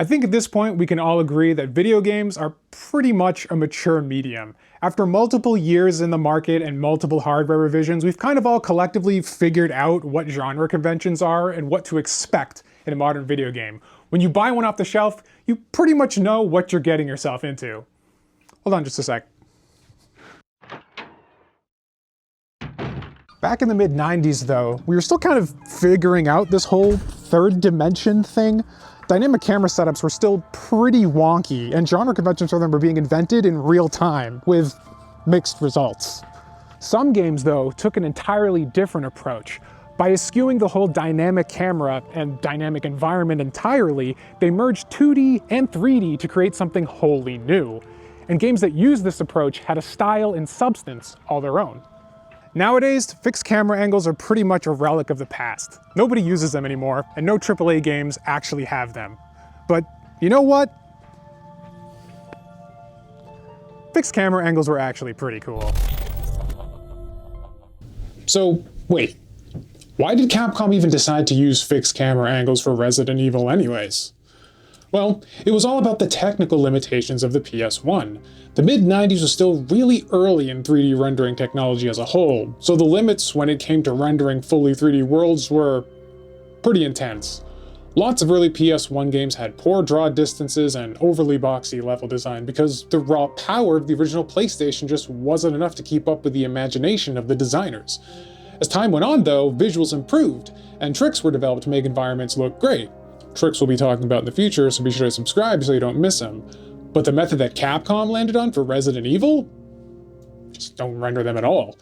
I think at this point we can all agree that video games are pretty much a mature medium. After multiple years in the market and multiple hardware revisions, we've kind of all collectively figured out what genre conventions are and what to expect in a modern video game. When you buy one off the shelf, you pretty much know what you're getting yourself into. Hold on just a sec. Back in the mid-90s though, we were still kind of figuring out this whole third dimension thing. Dynamic camera setups were still pretty wonky, and genre conventions for them were being invented in real time, with mixed results. Some games, though, took an entirely different approach. By eschewing the whole dynamic camera and dynamic environment entirely, they merged 2D and 3D to create something wholly new. And games that used this approach had a style and substance all their own. Nowadays, fixed camera angles are pretty much a relic of the past. Nobody uses them anymore, and no AAA games actually have them. But you know what? Fixed camera angles were actually pretty cool. So, wait. Why did Capcom even decide to use fixed camera angles for Resident Evil anyways? Well, it was all about the technical limitations of the PS1. The mid-90s was still really early in 3D rendering technology as a whole, so the limits when it came to rendering fully 3D worlds were pretty intense. Lots of early PS1 games had poor draw distances and overly boxy level design because the raw power of the original PlayStation just wasn't enough to keep up with the imagination of the designers. As time went on though, visuals improved, and tricks were developed to make environments look great. Tricks we'll be talking about in the future, so be sure to subscribe so you don't miss them. But the method that Capcom landed on for Resident Evil? Just don't render them at all.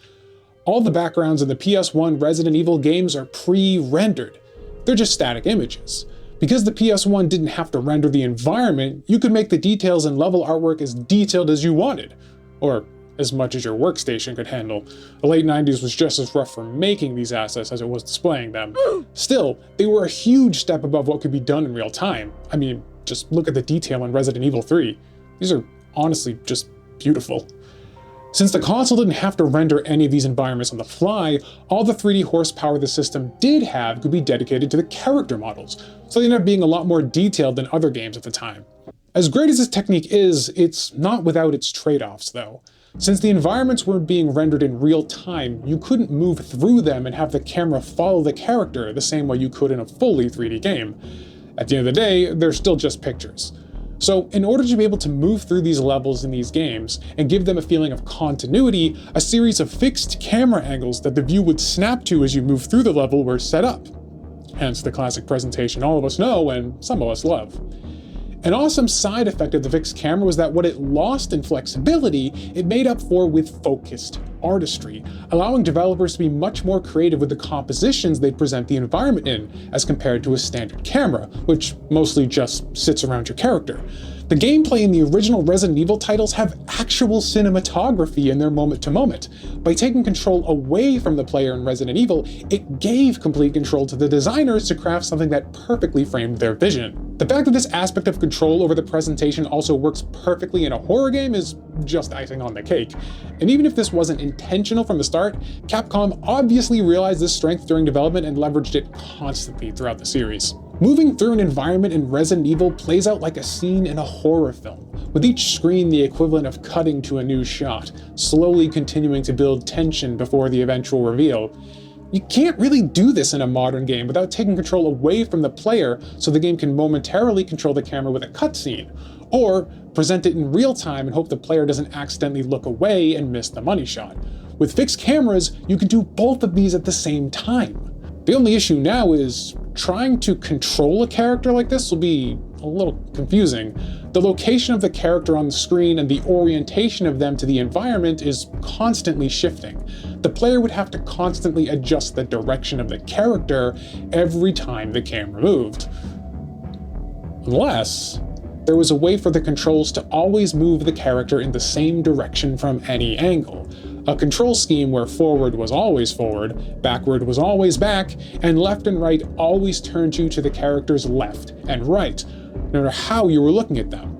All the backgrounds in the PS1 Resident Evil games are pre-rendered. They're just static images. Because the PS1 didn't have to render the environment, you could make the details and level artwork as detailed as you wanted. Or as much as your workstation could handle. The late 90s was just as rough for making these assets as it was displaying them. Still, they were a huge step above what could be done in real time. I mean, just look at the detail in Resident Evil 3. These are honestly just beautiful. Since the console didn't have to render any of these environments on the fly, all the 3D horsepower the system did have could be dedicated to the character models, so they ended up being a lot more detailed than other games at the time. As great as this technique is, it's not without its trade-offs though. Since the environments weren't being rendered in real time, you couldn't move through them and have the camera follow the character the same way you could in a fully 3D game. At the end of the day, they're still just pictures. So in order to be able to move through these levels in these games and give them a feeling of continuity, a series of fixed camera angles that the view would snap to as you move through the level were set up. Hence the classic presentation all of us know and some of us love. An awesome side effect of the fixed camera was that what it lost in flexibility, it made up for with focused artistry, allowing developers to be much more creative with the compositions they present the environment in, as compared to a standard camera, which mostly just sits around your character. The gameplay in the original Resident Evil titles have actual cinematography in their moment-to-moment. By taking control away from the player in Resident Evil, it gave complete control to the designers to craft something that perfectly framed their vision. The fact that this aspect of control over the presentation also works perfectly in a horror game is just icing on the cake. And even if this wasn't intentional from the start, Capcom obviously realized this strength during development and leveraged it constantly throughout the series. Moving through an environment in Resident Evil plays out like a scene in a horror film, with each screen the equivalent of cutting to a new shot, slowly continuing to build tension before the eventual reveal. You can't really do this in a modern game without taking control away from the player so the game can momentarily control the camera with a cutscene, or present it in real time and hope the player doesn't accidentally look away and miss the money shot. With fixed cameras, you can do both of these at the same time. The only issue now is trying to control a character like this will be a little confusing. The location of the character on the screen and the orientation of them to the environment is constantly shifting. The player would have to constantly adjust the direction of the character every time the camera moved. Unless there was a way for the controls to always move the character in the same direction from any angle. A control scheme where forward was always forward, backward was always back, and left and right always turned you to the character's left and right, no matter how you were looking at them.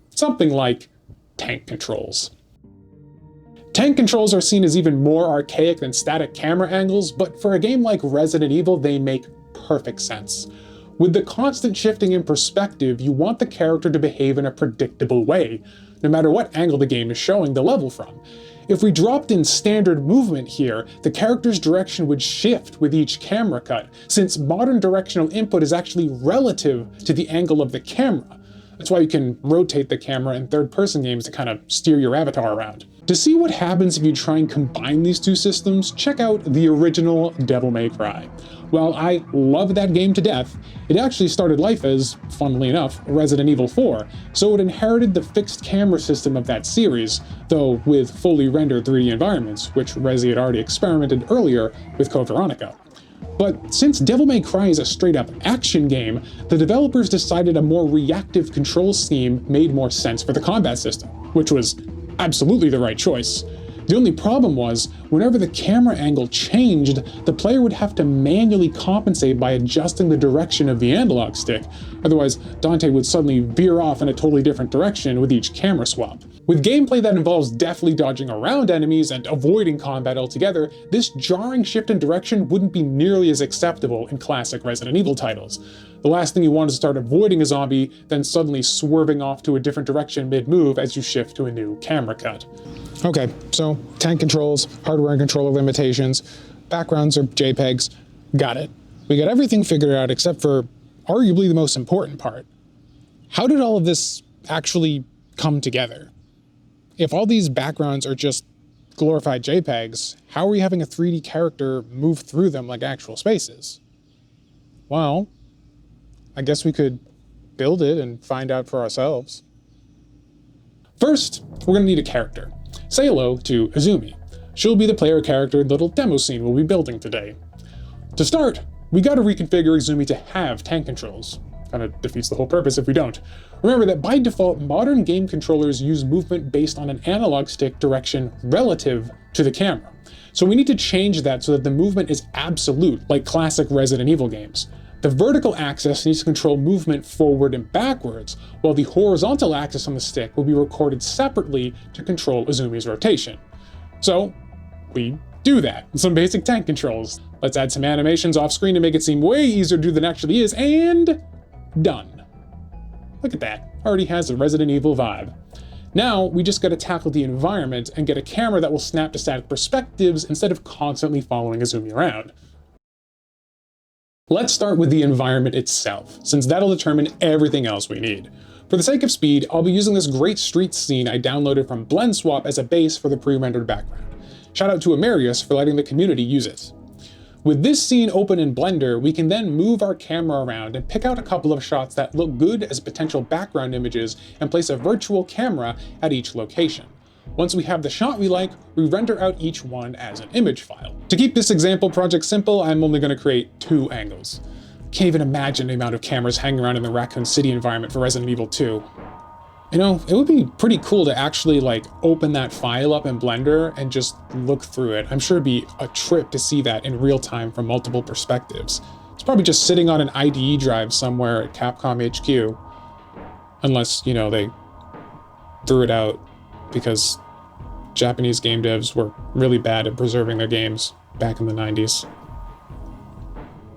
Something like tank controls. Tank controls are seen as even more archaic than static camera angles, but for a game like Resident Evil, they make perfect sense. With the constant shifting in perspective, you want the character to behave in a predictable way, no matter what angle the game is showing the level from. If we dropped in standard movement here, the character's direction would shift with each camera cut, since modern directional input is actually relative to the angle of the camera. That's why you can rotate the camera in third-person games to kind of steer your avatar around. To see what happens if you try and combine these two systems, check out the original Devil May Cry. While I love that game to death, it actually started life as, funnily enough, Resident Evil 4, so it inherited the fixed camera system of that series, though with fully rendered 3D environments, which Resi had already experimented earlier with Code Veronica. But since Devil May Cry is a straight-up action game, the developers decided a more reactive control scheme made more sense for the combat system, which was absolutely the right choice. The only problem was, whenever the camera angle changed, the player would have to manually compensate by adjusting the direction of the analog stick, otherwise Dante would suddenly veer off in a totally different direction with each camera swap. With gameplay that involves deftly dodging around enemies and avoiding combat altogether, this jarring shift in direction wouldn't be nearly as acceptable in classic Resident Evil titles. The last thing you want is to start avoiding a zombie, then suddenly swerving off to a different direction mid-move as you shift to a new camera cut. Okay, so tank controls, hardware and controller limitations, backgrounds are JPEGs, got it. We got everything figured out except for arguably the most important part. How did all of this actually come together? If all these backgrounds are just glorified JPEGs, how are we having a 3D character move through them like actual spaces? Well, I guess we could build it and find out for ourselves. First, we're going to need a character. Say hello to Izumi. She'll be the player character in the little demo scene we'll be building today. To start, we gotta reconfigure Izumi to have tank controls. Kinda defeats the whole purpose if we don't. Remember that by default, modern game controllers use movement based on an analog stick direction relative to the camera. So we need to change that so that the movement is absolute, like classic Resident Evil games. The vertical axis needs to control movement forward and backwards, while the horizontal axis on the stick will be recorded separately to control Izumi's rotation. So, we do that with some basic tank controls. Let's add some animations off screen to make it seem way easier to do than it actually is, and done. Look at that, already has a Resident Evil vibe. Now, we just gotta tackle the environment and get a camera that will snap to static perspectives instead of constantly following Izumi around. Let's start with the environment itself, since that'll determine everything else we need. For the sake of speed, I'll be using this great street scene I downloaded from BlendSwap as a base for the pre-rendered background. Shout out to Amarius for letting the community use it. With this scene open in Blender, we can then move our camera around and pick out a couple of shots that look good as potential background images and place a virtual camera at each location. Once we have the shot we like, we render out each one as an image file. To keep this example project simple, I'm only going to create 2 angles. Can't even imagine the amount of cameras hanging around in the Raccoon City environment for Resident Evil 2. You know, it would be pretty cool to actually open that file up in Blender and just look through it. I'm sure it'd be a trip to see that in real time from multiple perspectives. It's probably just sitting on an IDE drive somewhere at Capcom HQ. Unless, you know, they threw it out because Japanese game devs were really bad at preserving their games back in the 90s.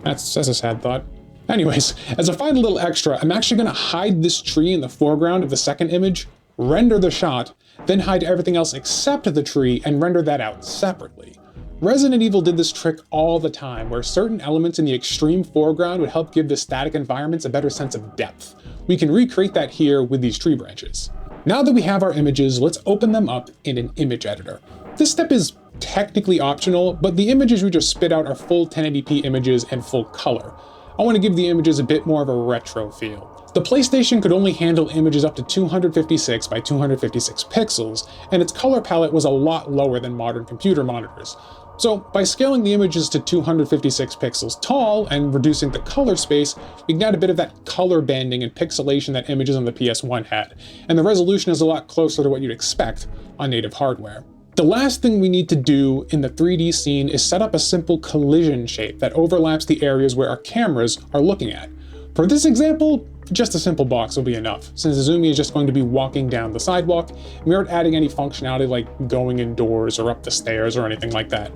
That's a sad thought. Anyways, as a final little extra, I'm actually going to hide this tree in the foreground of the second image, render the shot, then hide everything else except the tree and render that out separately. Resident Evil did this trick all the time, where certain elements in the extreme foreground would help give the static environments a better sense of depth. We can recreate that here with these tree branches. Now that we have our images, let's open them up in an image editor. This step is technically optional, but the images we just spit out are full 1080p images and full color. I want to give the images a bit more of a retro feel. The PlayStation could only handle images up to 256 by 256 pixels, and its color palette was a lot lower than modern computer monitors. So by scaling the images to 256 pixels tall and reducing the color space, we can add a bit of that color banding and pixelation that images on the PS1 had, and the resolution is a lot closer to what you'd expect on native hardware. The last thing we need to do in the 3D scene is set up a simple collision shape that overlaps the areas where our cameras are looking at. For this example, just a simple box will be enough, since Izumi is just going to be walking down the sidewalk, and we aren't adding any functionality like going indoors or up the stairs or anything like that.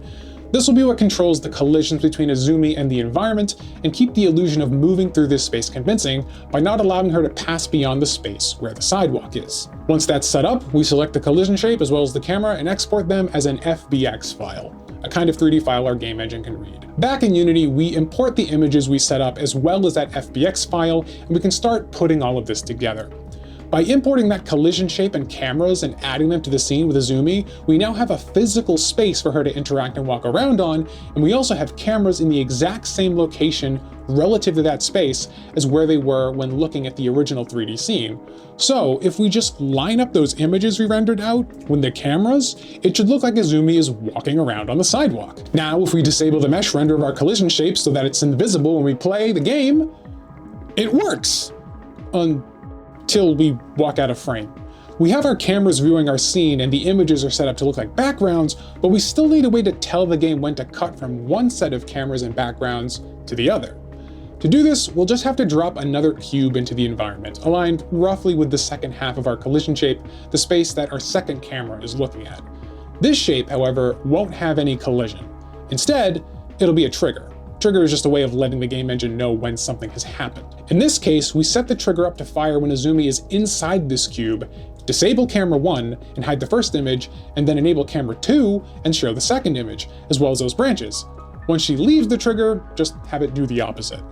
This will be what controls the collisions between Izumi and the environment and keep the illusion of moving through this space convincing by not allowing her to pass beyond the space where the sidewalk is. Once that's set up, we select the collision shape as well as the camera and export them as an FBX file, a kind of 3D file our game engine can read. Back in Unity, we import the images we set up as well as that FBX file, and we can start putting all of this together. By importing that collision shape and cameras and adding them to the scene with Izumi, we now have a physical space for her to interact and walk around on, and we also have cameras in the exact same location relative to that space as where they were when looking at the original 3D scene. So if we just line up those images we rendered out with the cameras, it should look like Izumi is walking around on the sidewalk. Now, if we disable the mesh render of our collision shape so that it's invisible when we play the game, it works! Until we walk out of frame. We have our cameras viewing our scene and the images are set up to look like backgrounds, but we still need a way to tell the game when to cut from one set of cameras and backgrounds to the other. To do this, we'll just have to drop another cube into the environment, aligned roughly with the second half of our collision shape, the space that our second camera is looking at. This shape, however, won't have any collision. Instead, it'll be a trigger. Trigger is just a way of letting the game engine know when something has happened. In this case, we set the trigger up to fire when Izumi is inside this cube, disable camera 1 and hide the first image, and then enable camera 2 and show the second image, as well as those branches. Once she leaves the trigger, just have it do the opposite.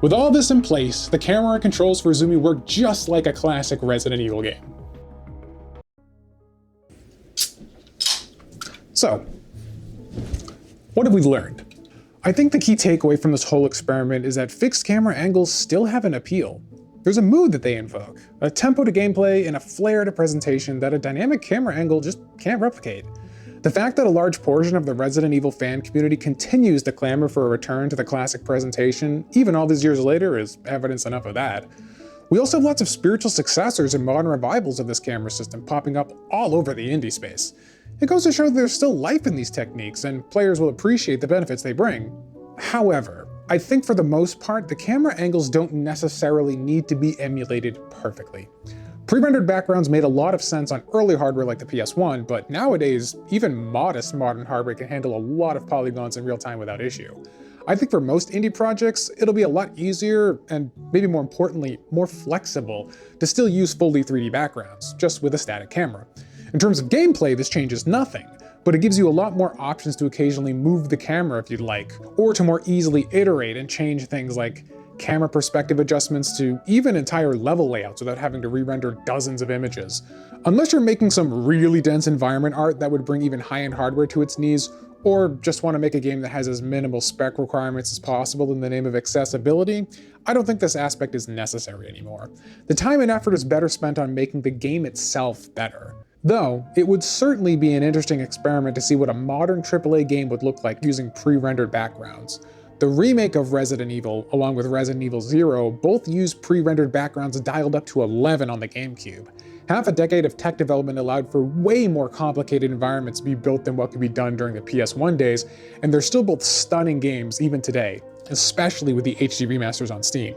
With all this in place, the camera controls for Izumi work just like a classic Resident Evil game. So, what have we learned? I think the key takeaway from this whole experiment is that fixed camera angles still have an appeal. There's a mood that they invoke, a tempo to gameplay, and a flair to presentation that a dynamic camera angle just can't replicate. The fact that a large portion of the Resident Evil fan community continues to clamor for a return to the classic presentation, even all these years later, is evidence enough of that. We also have lots of spiritual successors and modern revivals of this camera system popping up all over the indie space. It goes to show that there's still life in these techniques, and players will appreciate the benefits they bring. However, I think for the most part, the camera angles don't necessarily need to be emulated perfectly. Pre-rendered backgrounds made a lot of sense on early hardware like the PS1, but nowadays, even modest modern hardware can handle a lot of polygons in real time without issue. I think for most indie projects, it'll be a lot easier, and maybe more importantly, more flexible, to still use fully 3D backgrounds, just with a static camera. In terms of gameplay, this changes nothing, but it gives you a lot more options to occasionally move the camera if you'd like, or to more easily iterate and change things like camera perspective adjustments to even entire level layouts without having to re-render dozens of images. Unless you're making some really dense environment art that would bring even high-end hardware to its knees, or just want to make a game that has as minimal spec requirements as possible in the name of accessibility, I don't think this aspect is necessary anymore. The time and effort is better spent on making the game itself better. Though, it would certainly be an interesting experiment to see what a modern AAA game would look like using pre-rendered backgrounds. The remake of Resident Evil, along with Resident Evil 0, both use pre-rendered backgrounds dialed up to 11 on the GameCube. Half a decade of tech development allowed for way more complicated environments to be built than what could be done during the PS1 days, and they're still both stunning games even today, especially with the HD remasters on Steam.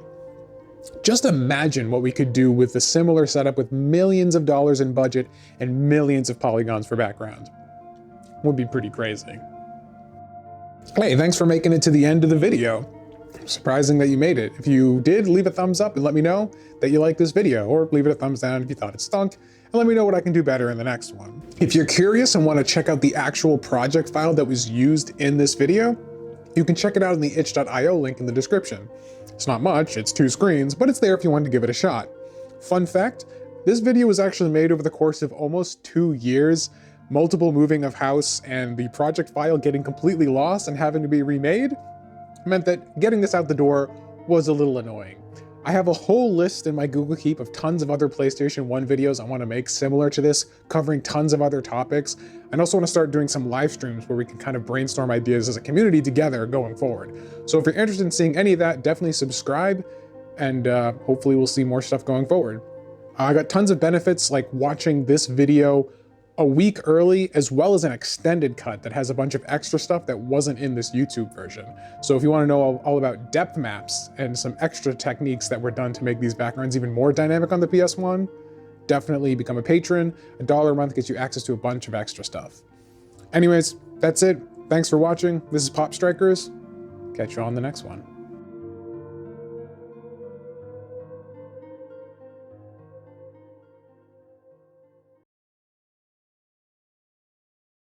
Just imagine what we could do with a similar setup with millions of dollars in budget and millions of polygons for background. Would be pretty crazy. Hey, thanks for making it to the end of the video. Surprising that you made it. If you did, leave a thumbs up and let me know that you liked this video, or leave it a thumbs down if you thought it stunk, and let me know what I can do better in the next one. If you're curious and want to check out the actual project file that was used in this video, you can check it out in the itch.io link in the description. It's not much, it's 2 screens, but it's there if you want to give it a shot. Fun fact, this video was actually made over the course of almost 2 years, multiple moving of house, and the project file getting completely lost and having to be remade meant that getting this out the door was a little annoying. I have a whole list in my Google Keep of tons of other PlayStation 1 videos I want to make similar to this, covering tons of other topics. I also want to start doing some live streams where we can kind of brainstorm ideas as a community together going forward. So if you're interested in seeing any of that, definitely subscribe, and hopefully we'll see more stuff going forward. I got tons of benefits like watching this video a week early, as well as an extended cut that has a bunch of extra stuff that wasn't in this YouTube version. So if you want to know all about depth maps and some extra techniques that were done to make these backgrounds even more dynamic on the PS1, definitely become a patron. $1 a month gets you access to a bunch of extra stuff. Anyways, that's it. Thanks for watching. This is Pop Strikers. Catch you on the next one.